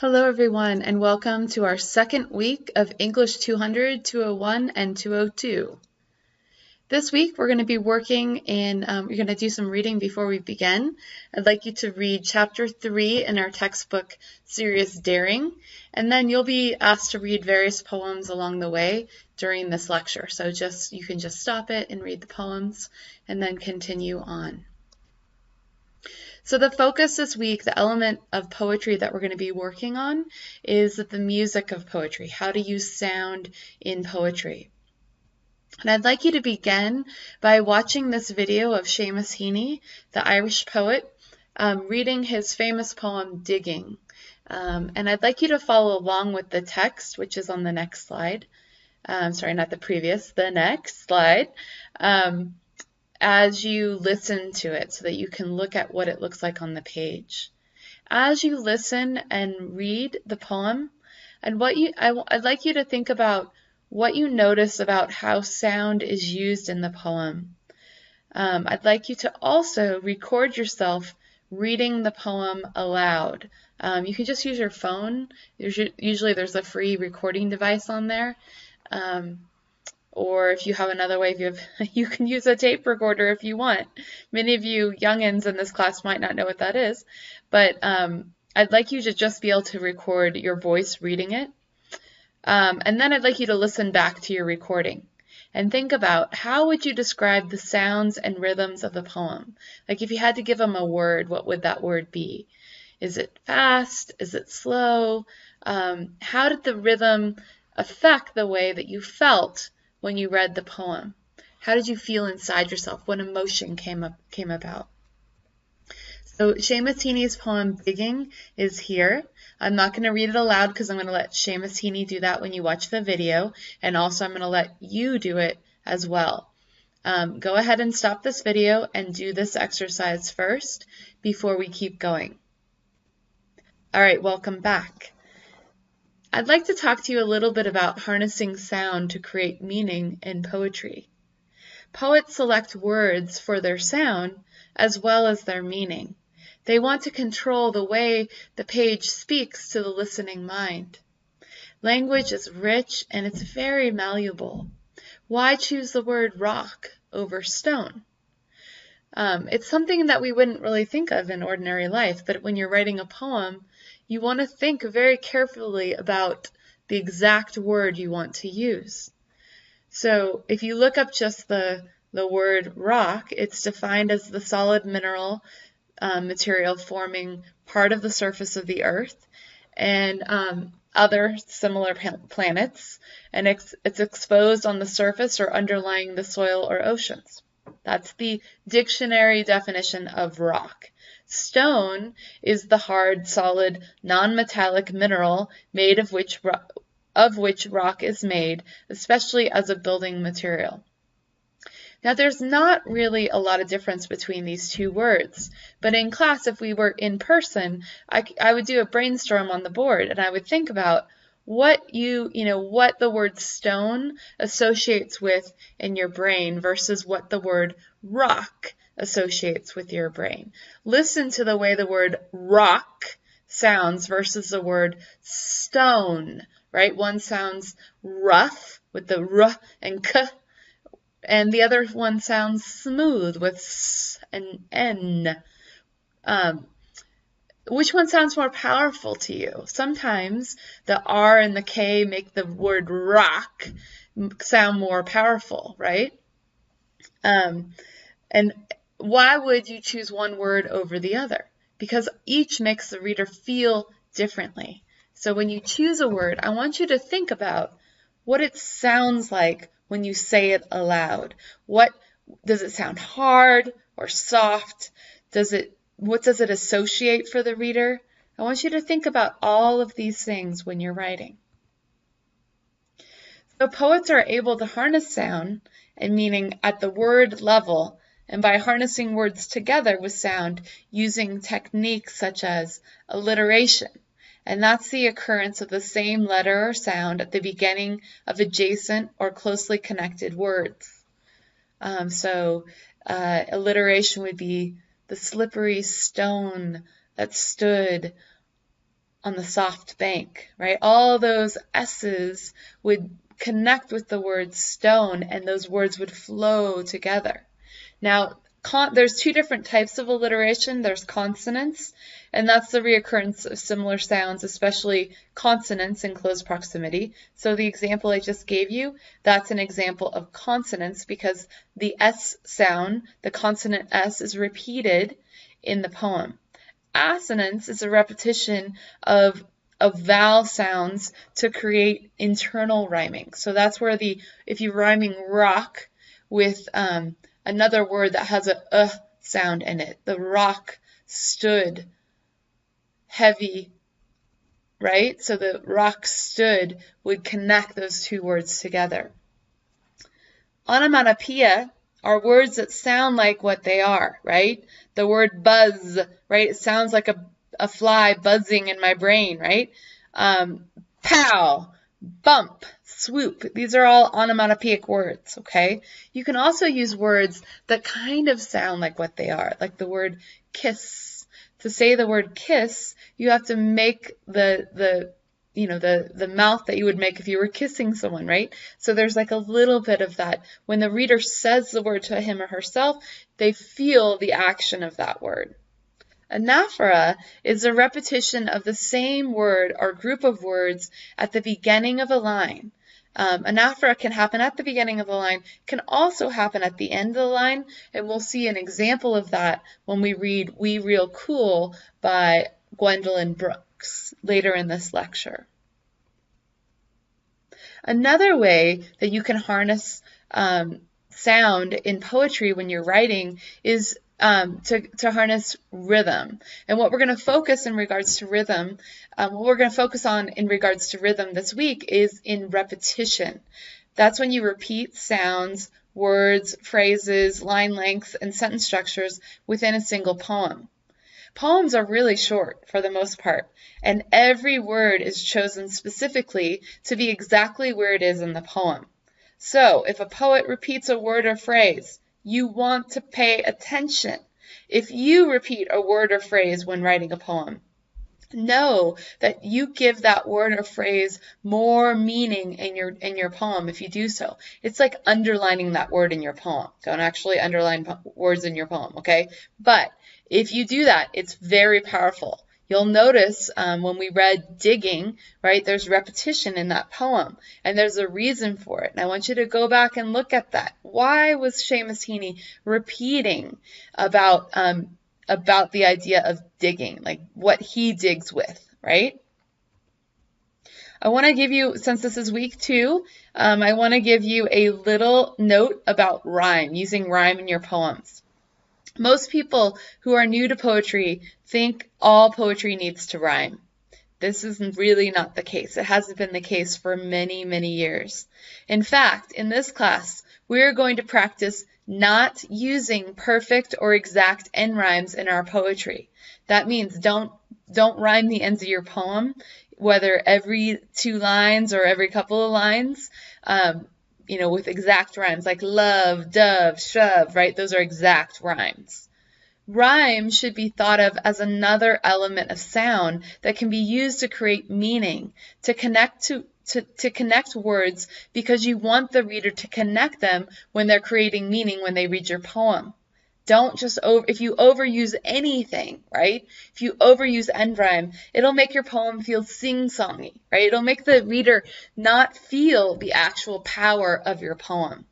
Hello, everyone, and welcome to our second week of English 200, 201, and 202. This week, we're going to be working we're going to do some reading before we begin. I'd like you to read Chapter 3 in our textbook, Serious Daring, and then you'll be asked to read various poems along the way during this lecture. So you can just stop it and read the poems, and then continue on. So the focus this week, the element of poetry that we're going to be working on is the music of poetry, how to use sound in poetry. And I'd like you to begin by watching this video of Seamus Heaney, the Irish poet, reading his famous poem, Digging. And I'd like you to follow along with the text, which is on the next slide. Sorry, not the previous, the next slide. As you listen to it so that you can look at what it looks like on the page. As you listen and read the poem, and I'd like you to think about what you notice about how sound is used in the poem. I'd like you to also record yourself reading the poem aloud. You can just use your phone. Usually there's a free recording device on there. Or if you have another way, you can use a tape recorder if you want. Many of you youngins in this class might not know what that is, but I'd like you to just be able to record your voice reading it. And then I'd like you to listen back to your recording and think about how would you describe the sounds and rhythms of the poem? Like if you had to give them a word, what would that word be? Is it fast? Is it slow? How did the rhythm affect the way that you felt when you read the poem? How did you feel inside yourself? What emotion came about? So Seamus Heaney's poem Digging is here. I'm not going to read it aloud because I'm going to let Seamus Heaney do that when you watch the video, and also I'm going to let you do it as well. Go ahead and stop this video and do this exercise first before we keep going. All right, welcome back. I'd like to talk to you a little bit about harnessing sound to create meaning in poetry. Poets select words for their sound as well as their meaning. They want to control the way the page speaks to the listening mind. Language is rich and it's very malleable. Why choose the word rock over stone? It's something that we wouldn't really think of in ordinary life, but when you're writing a poem, you want to think very carefully about the exact word you want to use. So if you look up just the word rock, it's defined as the solid mineral material forming part of the surface of the earth and other similar planets, and it's exposed on the surface or underlying the soil or oceans. That's the dictionary definition of rock. Stone is the hard, solid, non-metallic mineral made of which rock is made, especially as a building material. Now, there's not really a lot of difference between these two words, but in class, if we were in person, I would do a brainstorm on the board, and I would think about what what the word stone associates with in your brain versus what the word rock associates with your brain. Listen to the way the word rock sounds versus the word stone, right? One sounds rough with the r and k, and the other one sounds smooth with s and n. Which one sounds more powerful to you? Sometimes the R and the K make the word rock sound more powerful, right? And why would you choose one word over the other? Because each makes the reader feel differently. So when you choose a word, I want you to think about what it sounds like when you say it aloud. Does it sound hard or soft? What does it associate for the reader? I want you to think about all of these things when you're writing. So poets are able to harness sound and meaning at the word level, and by harnessing words together with sound using techniques such as alliteration. And that's the occurrence of the same letter or sound at the beginning of adjacent or closely connected words. Alliteration would be the slippery stone that stood on the soft bank, right? All those S's would connect with the word stone, and those words would flow together. Now, there's two different types of alliteration. There's consonants, and that's the reoccurrence of similar sounds, especially consonants in close proximity. So the example I just gave you, that's an example of consonants because the S sound, the consonant S, is repeated in the poem. Assonance is a repetition of vowel sounds to create internal rhyming. So that's where if you're rhyming rock with another word that has a sound in it, the rock stood heavy, right? So the rock stood would connect those two words together. Onomatopoeia are words that sound like what they are, right? The word buzz, right? It sounds like a fly buzzing in my brain, right? Pow, bump, swoop. These are all onomatopoeic words, okay? You can also use words that kind of sound like what they are, like the word kiss. To say the word kiss, you have to make the mouth that you would make if you were kissing someone, right? So there's like a little bit of that. When the reader says the word to him or herself, they feel the action of that word. Anaphora is a repetition of the same word or group of words at the beginning of a line. Anaphora can happen at the beginning of the line, can also happen at the end of the line, and we'll see an example of that when we read We Real Cool by Gwendolyn Brooks later in this lecture. Another way that you can harness sound in poetry when you're writing is to harness rhythm. And what we're going to focus in regards to rhythm, this week is in repetition. That's when you repeat sounds, words, phrases, line lengths, and sentence structures within a single poem. Poems are really short for the most part, and every word is chosen specifically to be exactly where it is in the poem. So, if a poet repeats a word or phrase, you want to pay attention. If you repeat a word or phrase when writing a poem, know that you give that word or phrase more meaning in your poem if you do so. It's like underlining that word in your poem. Don't actually underline words in your poem, okay? But if you do that, it's very powerful. You'll notice when we read digging, right, there's repetition in that poem, and there's a reason for it. And I want you to go back and look at that. Why was Seamus Heaney repeating about the idea of digging, like what he digs with, right? I want to give you, since this is week 2, I want to give you a little note about rhyme, using rhyme in your poems. Most people who are new to poetry think all poetry needs to rhyme. This is really not the case. It hasn't been the case for many, many years. In fact, in this class, we're going to practice not using perfect or exact end rhymes in our poetry. That means don't rhyme the ends of your poem, whether every 2 lines or every couple of lines, with exact rhymes like love, dove, shove, right? Those are exact rhymes. Rhyme should be thought of as another element of sound that can be used to create meaning, to connect words because you want the reader to connect them when they're creating meaning when they read your poem. Don't just if you overuse anything, right? If you overuse end rhyme, it'll make your poem feel sing-songy, right? It'll make the reader not feel the actual power of your poem.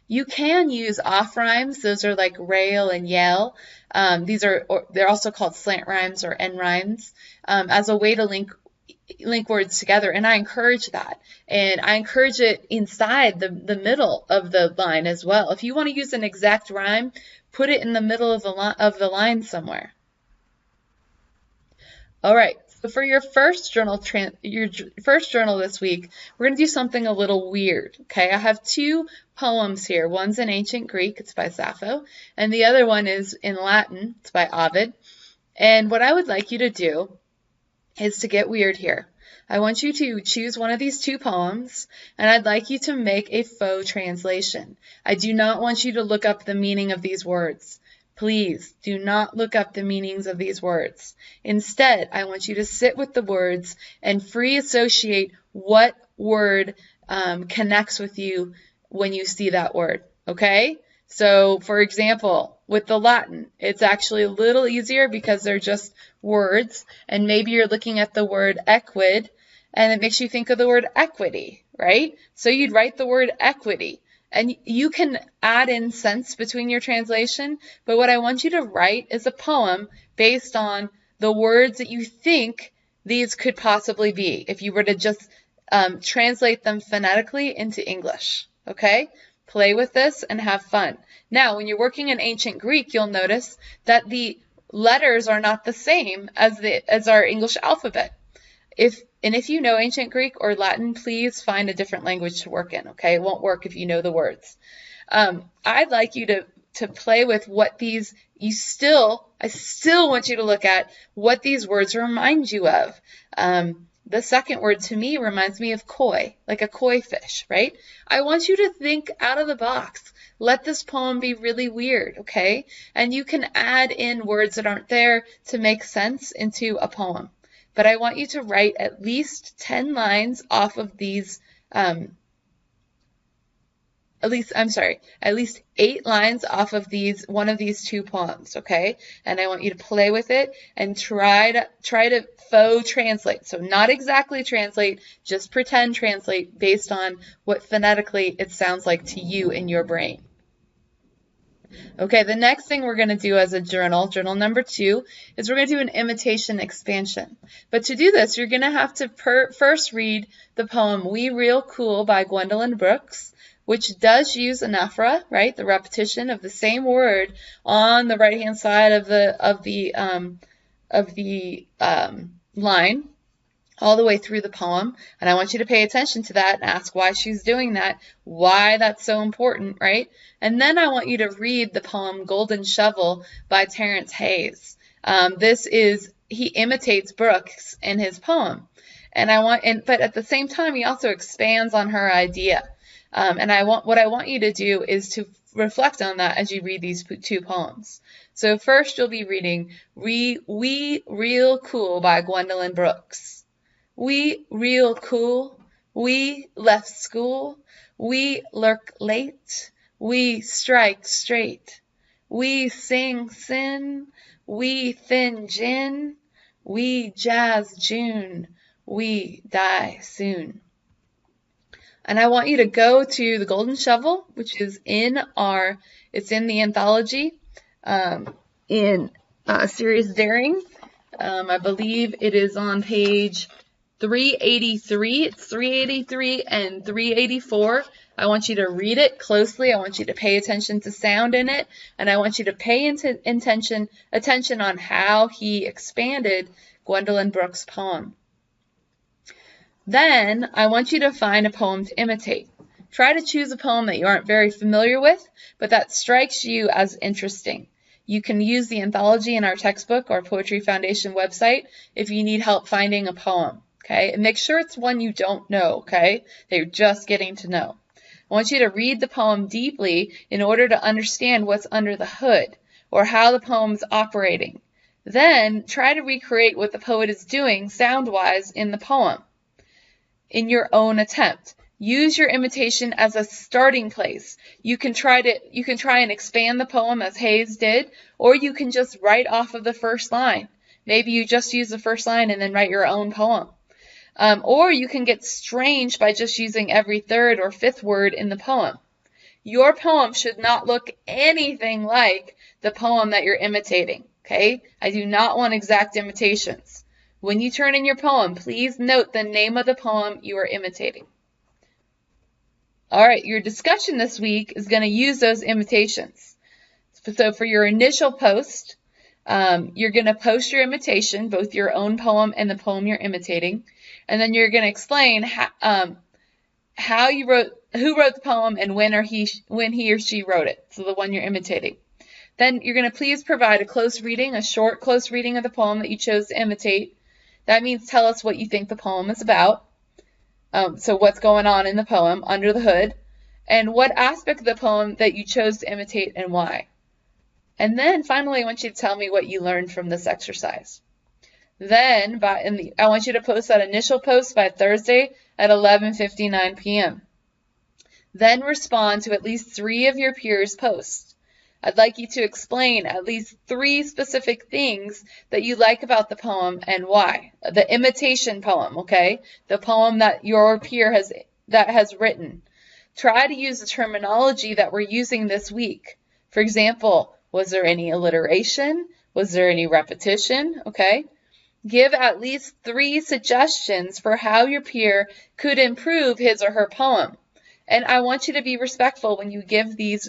You can use off rhymes. Those are like rail and yell. They're also called slant rhymes or end rhymes as a way to link words together, and I encourage that. And I encourage it inside the middle of the line as well. If you want to use an exact rhyme, put it in the middle of the line somewhere. All right. So for your first journal this week, we're going to do something a little weird, okay? I have 2 poems here. One's in ancient Greek, it's by Sappho, and the other one is in Latin, it's by Ovid. And what I would like you to do is to get weird here. I want you to choose one of these 2 poems, and I'd like you to make a faux translation. I do not want you to look up the meaning of these words. Please do not look up the meanings of these words. Instead, I want you to sit with the words and free associate what word connects with you when you see that word, okay? So, for example, with the Latin, it's actually a little easier because they're just words, and maybe you're looking at the word equid, and it makes you think of the word equity, right? So you'd write the word equity. And you can add in sense between your translation, but what I want you to write is a poem based on the words that you think these could possibly be, if you were to just translate them phonetically into English, okay? Play with this and have fun. Now, when you're working in ancient Greek, you'll notice that the letters are not the same as our English alphabet. If you know ancient Greek or Latin, please find a different language to work in, okay? It won't work if you know the words. I'd like you to play with what these, I still want you to look at what these words remind you of. The second word to me reminds me of koi, like a koi fish, right? I want you to think out of the box. Let this poem be really weird, okay? And you can add in words that aren't there to make sense into a poem. But I want you to write at least 10 lines off of these, at least 8 lines off of one of these 2 poems, okay? And I want you to play with it and try to faux translate. So not exactly translate, just pretend translate based on what phonetically it sounds like to you in your brain. Okay, the next thing we're going to do as a journal number 2, is we're going to do an imitation expansion. But to do this, you're going to have to first read the poem We Real Cool by Gwendolyn Brooks, which does use anaphora, right? The repetition of the same word on the right-hand side of the line all the way through the poem. And I want you to pay attention to that and ask why she's doing that, why that's so important, right? And then I want you to read the poem Golden Shovel by Terrence Hayes. He imitates Brooks in his poem. But at the same time, he also expands on her idea. What I want you to do is to reflect on that as you read these 2 poems. So first you'll be reading We Real Cool by Gwendolyn Brooks. We real cool, we left school, we lurk late, we strike straight, we sing sin, we thin gin, we jazz June, we die soon. And I want you to go to the Golden Shovel, which is it's in the anthology, in Serious Daring. I believe it is on page 383. It's 383 and 384. I want you to read it closely. I want you to pay attention to sound in it, and I want you to pay attention on how he expanded Gwendolyn Brooks' poem. Then I want you to find a poem to imitate. Try to choose a poem that you aren't very familiar with, but that strikes you as interesting. You can use the anthology in our textbook or Poetry Foundation website if you need help finding a poem. Okay, and make sure it's one you don't know, okay, that you're just getting to know. I want you to read the poem deeply in order to understand what's under the hood or how the poem's operating. Then try to recreate what the poet is doing sound-wise in the poem in your own attempt. Use your imitation as a starting place. You can try and expand the poem as Hayes did, or you can just write off of the first line. Maybe you just use the first line and then write your own poem. Or you can get strange by just using every 3rd or 5th word in the poem. Your poem should not look anything like the poem that you're imitating, okay? I do not want exact imitations. When you turn in your poem, please note the name of the poem you are imitating. All right, your discussion this week is going to use those imitations. So for your initial post, you're going to post your imitation, both your own poem and the poem you're imitating. And then you're going to explain who wrote the poem and when he or she wrote it, so the one you're imitating. Then you're going to please provide a short close reading of the poem that you chose to imitate. That means tell us what you think the poem is about. So what's going on in the poem, under the hood, and what aspect of the poem that you chose to imitate and why. And then finally, I want you to tell me what you learned from this exercise. Then I want you to post that initial post by Thursday at 11:59 p.m. Then respond to at least 3 of your peers' posts. I'd like you to explain at least 3 specific things that you like about the poem and why. The imitation poem, okay? The poem that your peer has written. Try to use the terminology that we're using this week. For example, was there any alliteration? Was there any repetition? Okay? Give at least 3 suggestions for how your peer could improve his or her poem. And I want you to be respectful when you give these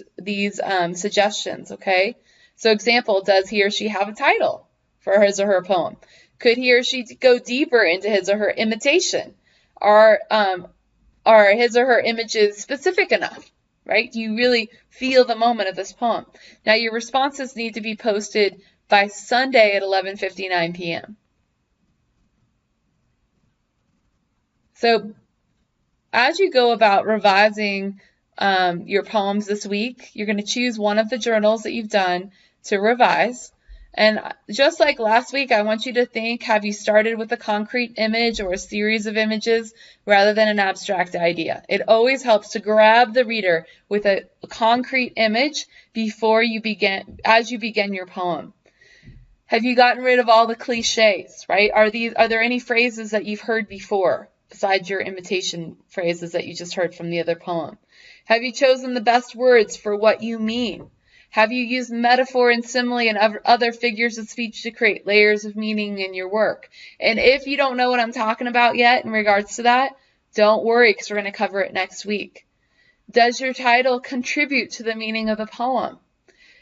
suggestions, okay? So example, does he or she have a title for his or her poem? Could he or she go deeper into his or her imitation? Are his or her images specific enough, right? Do you really feel the moment of this poem? Now your responses need to be posted by Sunday at 11:59 p.m. So as you go about revising your poems this week, you're going to choose one of the journals that you've done to revise. And just like last week, I want you to think, have you started with a concrete image or a series of images rather than an abstract idea? It always helps to grab the reader with a concrete image as you begin your poem. Have you gotten rid of all the cliches, right? Are there any phrases that you've heard before besides your imitation phrases that you just heard from the other poem? Have you chosen the best words for what you mean? Have you used metaphor and simile and other figures of speech to create layers of meaning in your work? And if you don't know what I'm talking about yet in regards to that, don't worry, because we're going to cover it next week. Does your title contribute to the meaning of the poem?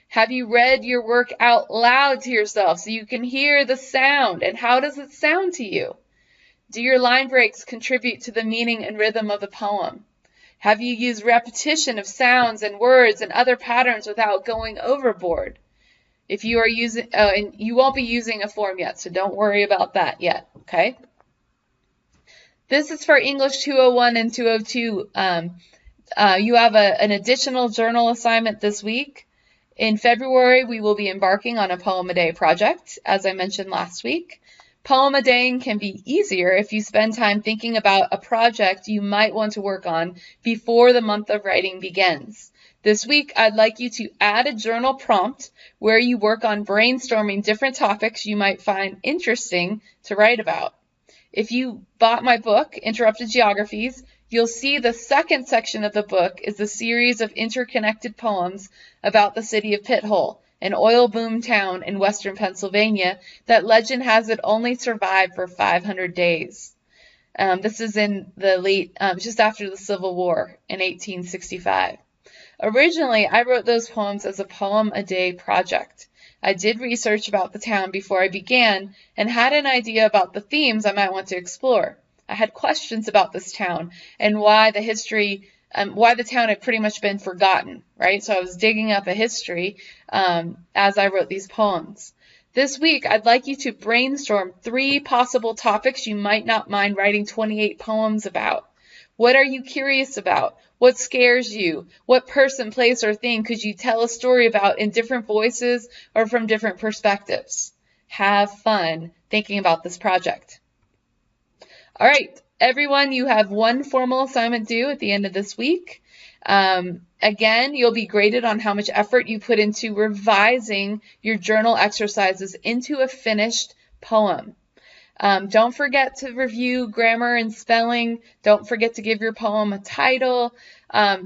Have you read your work out loud to yourself so you can hear the sound? And how does it sound to you? Do your line breaks contribute to the meaning and rhythm of the poem? Have you used repetition of sounds and words and other patterns without going overboard? If you are using, and you won't be using a form yet, so don't worry about that yet, okay? This is for English 201 and 202. You have an additional journal assignment this week. In February, we will be embarking on a Poem-A-Day project, as I mentioned last week. Poem-A-Daying can be easier if you spend time thinking about a project you might want to work on before the month of writing begins. This week, I'd like you to add a journal prompt where you work on brainstorming different topics you might find interesting to write about. If you bought my book, Interrupted Geographies, you'll see the second section of the book is a series of interconnected poems about the city of Pithole, an oil boom town in western Pennsylvania that legend has it only survived for 500 days. This is in the late, just after the Civil War in 1865. Originally, I wrote those poems as a Poem-A-Day project. I did research about the town before I began and had an idea about the themes I might want to explore. I had questions about this town and why the town had pretty much been forgotten, right? So I was digging up a history as I wrote these poems. This week, I'd like you to brainstorm 3 possible topics you might not mind writing 28 poems about. What are you curious about? What scares you? What person, place, or thing could you tell a story about in different voices or from different perspectives? Have fun thinking about this project. All right, everyone, you have one formal assignment due at the end of this week. Again, you'll be graded on how much effort you put into revising your journal exercises into a finished poem. Don't forget to review grammar and spelling. Don't forget to give your poem a title.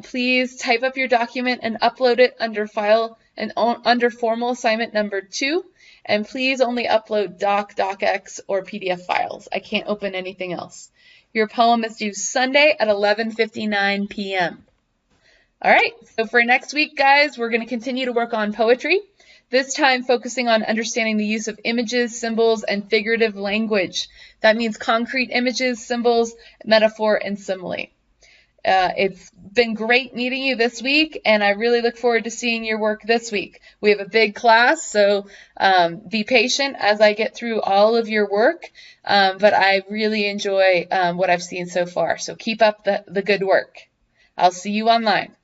Please type up your document and upload it under file and under formal assignment number 2. And please only upload docx, or PDF files. I can't open anything else. Your poem is due Sunday at 11:59 p.m. All right, so for next week, guys, we're going to continue to work on poetry, this time focusing on understanding the use of images, symbols, and figurative language. That means concrete images, symbols, metaphor, and simile. It's been great meeting you this week, and I really look forward to seeing your work this week. We have a big class, so be patient as I get through all of your work, but I really enjoy what I've seen so far, so keep up the good work. I'll see you online.